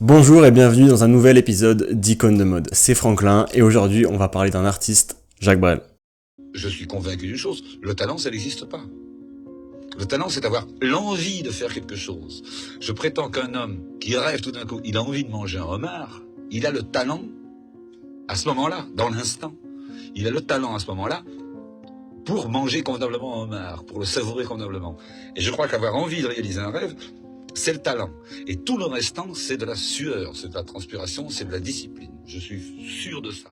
Bonjour et bienvenue dans un nouvel épisode d'Icône de mode. C'est Franklin et aujourd'hui on va parler d'un artiste, Jacques Brel. Je suis convaincu d'une chose, le talent ça n'existe pas. Le talent c'est d'avoir l'envie de faire quelque chose. Je prétends qu'un homme qui rêve tout d'un coup, il a envie de manger un homard, il a le talent à ce moment-là, dans l'instant. Il a le talent à ce moment-là pour manger convenablement un homard, pour le savourer convenablement. Et je crois qu'avoir envie de réaliser un rêve, c'est le talent. Et tout le restant, c'est de la sueur, c'est de la transpiration, c'est de la discipline. Je suis sûr de ça.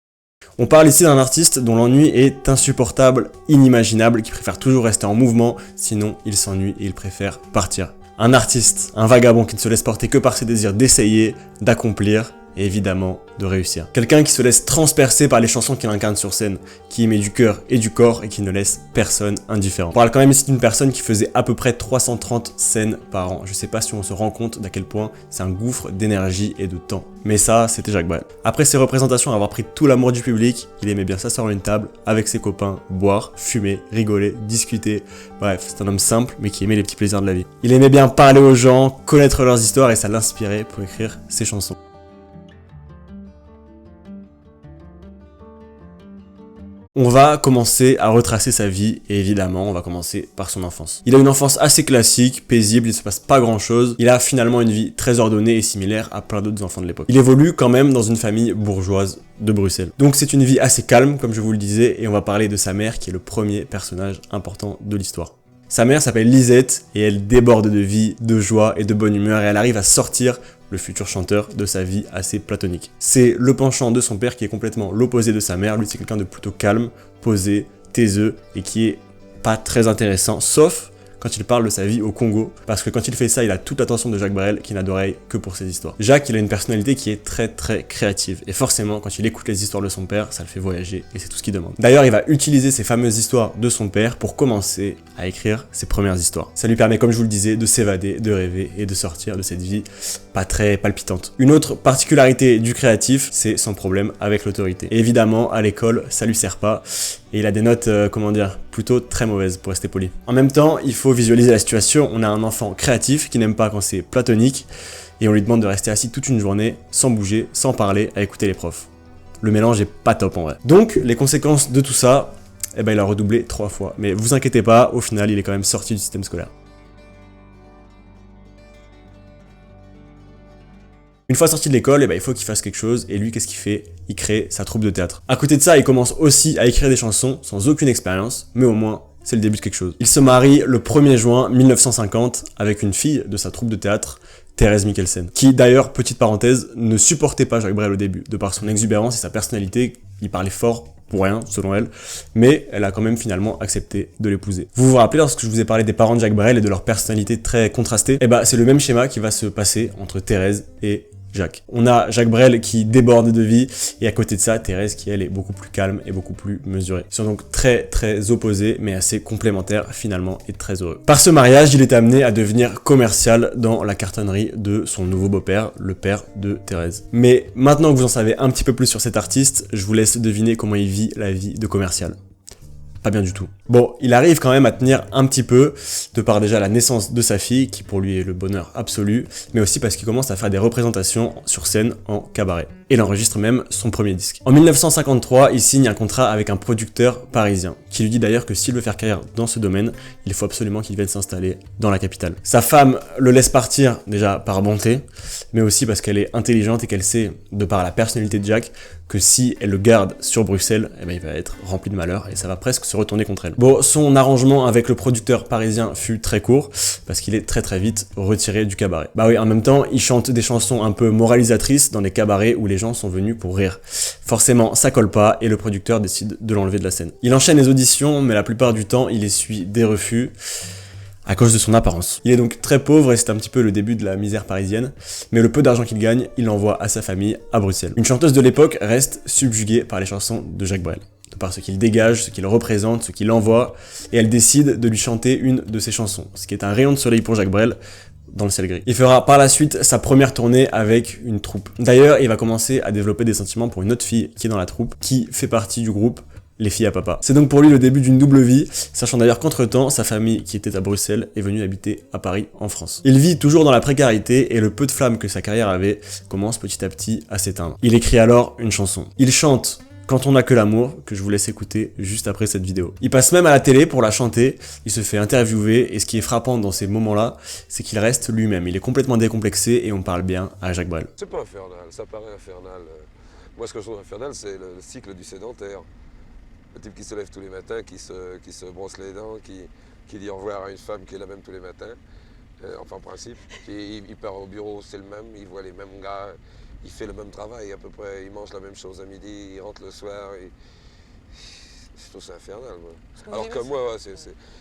On parle ici d'un artiste dont l'ennui est insupportable, inimaginable, qui préfère toujours rester en mouvement, sinon il s'ennuie et il préfère partir. Un artiste, un vagabond qui ne se laisse porter que par ses désirs d'essayer, d'accomplir, et évidemment de réussir. Quelqu'un qui se laisse transpercer par les chansons qu'il incarne sur scène, qui y met du cœur et du corps et qui ne laisse personne indifférent. On parle quand même ici d'une personne qui faisait à peu près 330 scènes par an. Je sais pas si on se rend compte d'à quel point c'est un gouffre d'énergie et de temps. Mais ça, c'était Jacques Brel. Après ses représentations, avoir pris tout l'amour du public, il aimait bien s'asseoir à une table avec ses copains, boire, fumer, rigoler, discuter. Bref, c'est un homme simple mais qui aimait les petits plaisirs de la vie. Il aimait bien parler aux gens, connaître leurs histoires et ça l'inspirait pour écrire ses chansons. On va commencer à retracer sa vie et évidemment on va commencer par son enfance. Il a une enfance assez classique, paisible, il se passe pas grand chose. Il a finalement une vie très ordonnée et similaire à plein d'autres enfants de l'époque. Il évolue quand même dans une famille bourgeoise de Bruxelles. Donc c'est une vie assez calme comme je vous le disais et on va parler de sa mère qui est le premier personnage important de l'histoire. Sa mère s'appelle Lisette et elle déborde de vie, de joie et de bonne humeur et elle arrive à sortir le futur chanteur de sa vie assez platonique. C'est le penchant de son père qui est complètement l'opposé de sa mère. Lui c'est quelqu'un de plutôt calme, posé, taiseux et qui est pas très intéressant, sauf quand il parle de sa vie au Congo, parce que quand il fait ça, il a toute l'attention de Jacques Brel qui n'a d'oreille que pour ses histoires. Jacques, il a une personnalité qui est très créative, et forcément, quand il écoute les histoires de son père, ça le fait voyager, et c'est tout ce qu'il demande. D'ailleurs, il va utiliser ces fameuses histoires de son père pour commencer à écrire ses premières histoires. Ça lui permet, comme je vous le disais, de s'évader, de rêver, et de sortir de cette vie pas très palpitante. Une autre particularité du créatif, c'est son problème avec l'autorité. Et évidemment, à l'école, ça lui sert pas, et il a des notes, plutôt très mauvaises, pour rester poli. En même temps, il faut visualiser la situation, on a un enfant créatif qui n'aime pas quand c'est platonique, et on lui demande de rester assis toute une journée, sans bouger, sans parler, à écouter les profs. Le mélange est pas top en vrai. Donc, les conséquences de tout ça, il a redoublé 3 fois. Mais vous inquiétez pas, au final, il est quand même sorti du système scolaire. Une fois sorti de l'école, il faut qu'il fasse quelque chose, et lui, qu'est-ce qu'il fait? Il crée sa troupe de théâtre. À côté de ça, il commence aussi à écrire des chansons, sans aucune expérience, mais au moins, c'est le début de quelque chose. Il se marie le 1er juin 1950 avec une fille de sa troupe de théâtre, Thérèse Mikkelsen, qui d'ailleurs, petite parenthèse, ne supportait pas Jacques Brel au début, de par son exubérance et sa personnalité, il parlait fort pour rien, selon elle, mais elle a quand même finalement accepté de l'épouser. Vous vous rappelez lorsque je vous ai parlé des parents de Jacques Brel et de leur personnalité très contrastée? C'est le même schéma qui va se passer entre Thérèse et Jacques. On a Jacques Brel qui déborde de vie et à côté de ça, Thérèse qui elle est beaucoup plus calme et beaucoup plus mesurée. Ils sont donc très opposés mais assez complémentaires finalement et très heureux. Par ce mariage, il est amené à devenir commercial dans la cartonnerie de son nouveau beau-père, le père de Thérèse. Mais maintenant que vous en savez un petit peu plus sur cet artiste, je vous laisse deviner comment il vit la vie de commercial. Pas bien du tout. Bon, il arrive quand même à tenir un petit peu, de par déjà la naissance de sa fille, qui pour lui est le bonheur absolu, mais aussi parce qu'il commence à faire des représentations sur scène en cabaret. Et il enregistre même son premier disque. En 1953, il signe un contrat avec un producteur parisien, qui lui dit d'ailleurs que s'il veut faire carrière dans ce domaine, il faut absolument qu'il vienne s'installer dans la capitale. Sa femme le laisse partir, déjà par bonté, mais aussi parce qu'elle est intelligente et qu'elle sait, de par la personnalité de Jacques, que si elle le garde sur Bruxelles, il va être rempli de malheur et ça va presque se retourner contre elle. Bon, son arrangement avec le producteur parisien fut très court, parce qu'il est très vite retiré du cabaret. Oui, en même temps, il chante des chansons un peu moralisatrices dans des cabarets où les gens sont venus pour rire. Forcément, ça colle pas et le producteur décide de l'enlever de la scène. Il enchaîne les auditions, mais la plupart du temps, il essuie des refus à cause de son apparence. Il est donc très pauvre et c'est un petit peu le début de la misère parisienne, mais le peu d'argent qu'il gagne, il l'envoie à sa famille à Bruxelles. Une chanteuse de l'époque reste subjuguée par les chansons de Jacques Brel, par ce qu'il dégage, ce qu'il représente, ce qu'il envoie, et elle décide de lui chanter une de ses chansons, ce qui est un rayon de soleil pour Jacques Brel, dans le ciel gris. Il fera par la suite sa première tournée avec une troupe. D'ailleurs, il va commencer à développer des sentiments pour une autre fille qui est dans la troupe, qui fait partie du groupe les filles à papa. C'est donc pour lui le début d'une double vie, sachant d'ailleurs qu'entre-temps, sa famille qui était à Bruxelles est venue habiter à Paris, en France. Il vit toujours dans la précarité et le peu de flamme que sa carrière avait commence petit à petit à s'éteindre. Il écrit alors une chanson. Il chante Quand on n'a que l'amour, que je vous laisse écouter juste après cette vidéo. Il passe même à la télé pour la chanter, il se fait interviewer et ce qui est frappant dans ces moments-là, c'est qu'il reste lui-même. Il est complètement décomplexé et on parle bien à Jacques Brel. C'est pas infernal, ça paraît infernal. Moi, ce que je trouve infernal, c'est le cycle du sédentaire. Le type qui se lève tous les matins, qui se brosse les dents, qui dit au revoir à une femme qui est la même tous les matins, enfin en principe. Il part au bureau, c'est le même, il voit les mêmes gars, il fait le même travail à peu près, il mange la même chose à midi, il rentre le soir. Je trouve ça infernal, moi. Alors que moi, ouais,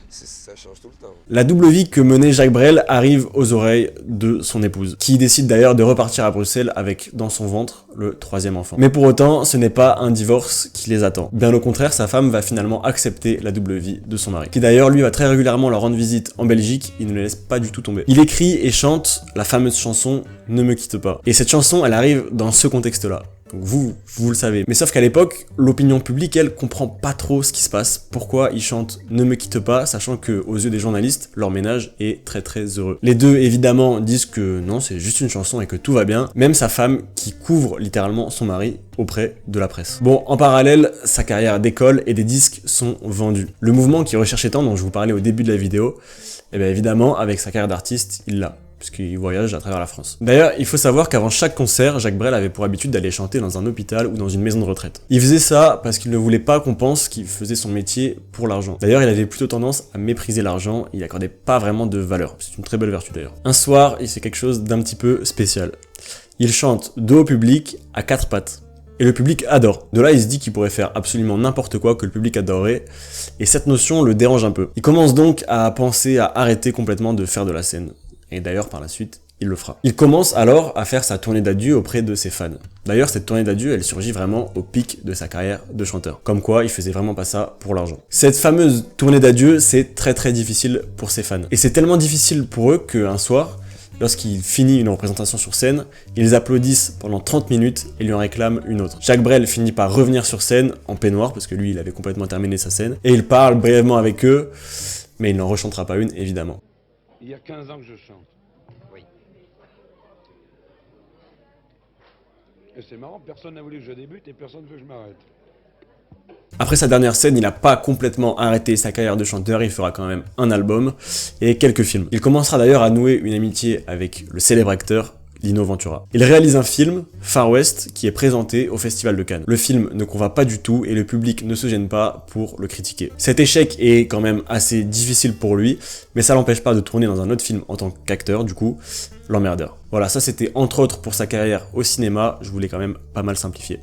ça change tout le temps. La double vie que menait Jacques Brel arrive aux oreilles de son épouse, qui décide d'ailleurs de repartir à Bruxelles avec, dans son ventre, le 3e enfant. Mais pour autant, ce n'est pas un divorce qui les attend. Bien au contraire, sa femme va finalement accepter la double vie de son mari, qui d'ailleurs lui va très régulièrement leur rendre visite en Belgique, il ne les laisse pas du tout tomber. Il écrit et chante la fameuse chanson « Ne me quitte pas ». Et cette chanson, elle arrive dans ce contexte-là. Donc vous le savez. Mais sauf qu'à l'époque, l'opinion publique, elle, comprend pas trop ce qui se passe. Pourquoi ils chantent « Ne me quitte pas », sachant que aux yeux des journalistes, leur ménage est très très heureux. Les deux, évidemment, disent que non, c'est juste une chanson et que tout va bien. Même sa femme, qui couvre littéralement son mari auprès de la presse. Bon, en parallèle, sa carrière décolle et des disques sont vendus. Le mouvement qui recherchait tant, dont je vous parlais au début de la vidéo, eh bien évidemment, avec sa carrière d'artiste, il l'a. Puisqu'il voyage à travers la France. D'ailleurs, il faut savoir qu'avant chaque concert, Jacques Brel avait pour habitude d'aller chanter dans un hôpital ou dans une maison de retraite. Il faisait ça parce qu'il ne voulait pas qu'on pense qu'il faisait son métier pour l'argent. D'ailleurs, il avait plutôt tendance à mépriser l'argent, il n'y accordait pas vraiment de valeur. C'est une très belle vertu d'ailleurs. Un soir, il fait quelque chose d'un petit peu spécial. Il chante dos au public à 4 pattes. Et le public adore. De là, il se dit qu'il pourrait faire absolument n'importe quoi que le public adorerait, et cette notion le dérange un peu. Il commence donc à penser à arrêter complètement de faire de la scène. Et d'ailleurs, par la suite, il le fera. Il commence alors à faire sa tournée d'adieu auprès de ses fans. D'ailleurs, cette tournée d'adieu, elle surgit vraiment au pic de sa carrière de chanteur. Comme quoi, il faisait vraiment pas ça pour l'argent. Cette fameuse tournée d'adieu, c'est très très difficile pour ses fans. Et c'est tellement difficile pour eux qu'un soir, lorsqu'il finit une représentation sur scène, ils applaudissent pendant 30 minutes et lui en réclament une autre. Jacques Brel finit par revenir sur scène en peignoir, parce que lui, il avait complètement terminé sa scène, et il parle brièvement avec eux, mais il n'en rechantera pas une, évidemment. Il y a 15 ans que je chante. Oui. Et c'est marrant, personne n'a voulu que je débute et personne ne veut que je m'arrête. Après sa dernière scène, il n'a pas complètement arrêté sa carrière de chanteur, il fera quand même un album et quelques films. Il commencera d'ailleurs à nouer une amitié avec le célèbre acteur Lino Ventura. Il réalise un film, Far West, qui est présenté au Festival de Cannes. Le film ne convainc pas du tout et le public ne se gêne pas pour le critiquer. Cet échec est quand même assez difficile pour lui, mais ça l'empêche pas de tourner dans un autre film en tant qu'acteur, du coup, L'Emmerdeur. Voilà, ça c'était entre autres pour sa carrière au cinéma, je voulais quand même pas mal simplifier.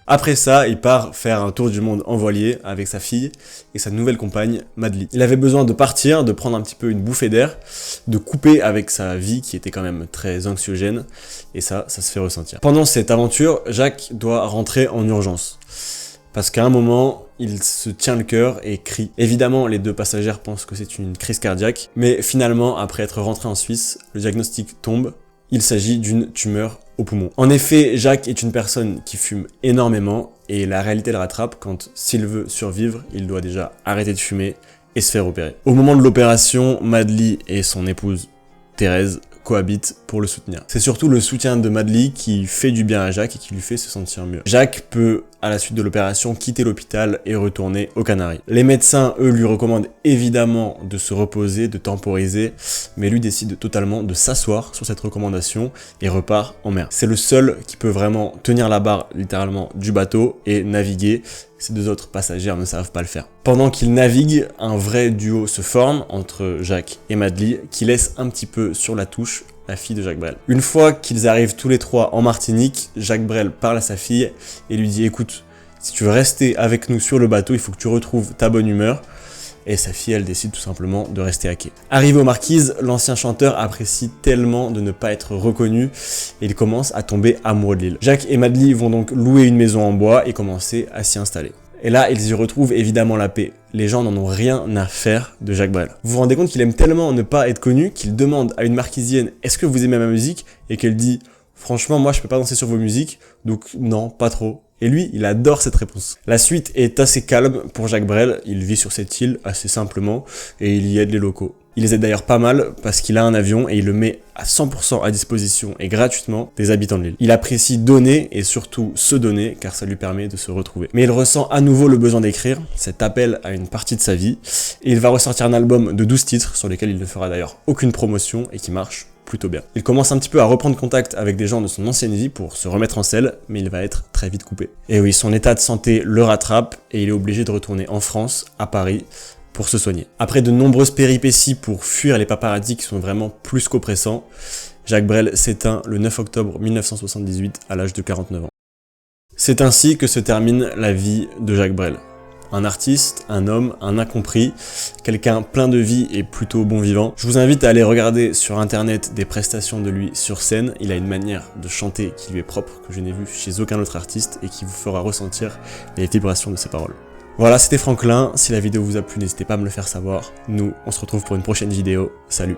Après ça, il part faire un tour du monde en voilier avec sa fille et sa nouvelle compagne, Madly. Il avait besoin de partir, de prendre un petit peu une bouffée d'air, de couper avec sa vie qui était quand même très anxiogène, et ça se fait ressentir. Pendant cette aventure, Jacques doit rentrer en urgence. Parce qu'à un moment, il se tient le cœur et crie. Évidemment, les deux passagères pensent que c'est une crise cardiaque, mais finalement, après être rentré en Suisse, le diagnostic tombe. Il s'agit d'une tumeur au poumon. En effet, Jacques est une personne qui fume énormément et la réalité le rattrape quand, s'il veut survivre, il doit déjà arrêter de fumer et se faire opérer. Au moment de l'opération, Madly et son épouse Thérèse cohabitent pour le soutenir. C'est surtout le soutien de Madly qui fait du bien à Jacques et qui lui fait se sentir mieux. Jacques peut, à la suite de l'opération, quitter l'hôpital et retourner aux Canaries. Les médecins, eux, lui recommandent évidemment de se reposer, de temporiser, mais lui décide totalement de s'asseoir sur cette recommandation et repart en mer. C'est le seul qui peut vraiment tenir la barre, littéralement, du bateau et naviguer. Ces deux autres passagères ne savent pas le faire. Pendant qu'ils naviguent, un vrai duo se forme entre Jacques et Madly qui laisse un petit peu sur la touche la fille de Jacques Brel. Une fois qu'ils arrivent tous les trois en Martinique, Jacques Brel parle à sa fille et lui dit « Écoute, si tu veux rester avec nous sur le bateau, il faut que tu retrouves ta bonne humeur. » Et sa fille, elle décide tout simplement de rester à quai. Arrivé aux Marquises, l'ancien chanteur apprécie tellement de ne pas être reconnu et il commence à tomber amoureux de l'île. Jacques et Madly vont donc louer une maison en bois et commencer à s'y installer. Et là, ils y retrouvent évidemment la paix. Les gens n'en ont rien à faire de Jacques Brel. Vous vous rendez compte qu'il aime tellement ne pas être connu qu'il demande à une marquisienne « Est-ce que vous aimez ma musique ?» et qu'elle dit « Franchement, moi je peux pas danser sur vos musiques, donc non, pas trop. Et lui, il adore cette réponse. La suite est assez calme pour Jacques Brel, il vit sur cette île assez simplement, et il y aide les locaux. Il les aide d'ailleurs pas mal parce qu'il a un avion et il le met à 100% à disposition et gratuitement des habitants de l'île. Il apprécie donner et surtout se donner car ça lui permet de se retrouver. Mais il ressent à nouveau le besoin d'écrire, cet appel à une partie de sa vie, et il va ressortir un album de 12 titres sur lesquels il ne fera d'ailleurs aucune promotion et qui marche plutôt bien. Il commence un petit peu à reprendre contact avec des gens de son ancienne vie pour se remettre en selle, mais il va être très vite coupé. Et oui, son état de santé le rattrape et il est obligé de retourner en France, à Paris, pour se soigner. Après de nombreuses péripéties pour fuir les paparazzis qui sont vraiment plus qu'oppressants, Jacques Brel s'éteint le 9 octobre 1978 à l'âge de 49 ans. C'est ainsi que se termine la vie de Jacques Brel. Un artiste, un homme, un incompris, quelqu'un plein de vie et plutôt bon vivant. Je vous invite à aller regarder sur internet des prestations de lui sur scène. Il a une manière de chanter qui lui est propre, que je n'ai vu chez aucun autre artiste et qui vous fera ressentir les vibrations de ses paroles. Voilà, c'était Franklin. Si la vidéo vous a plu, n'hésitez pas à me le faire savoir. Nous, on se retrouve pour une prochaine vidéo. Salut!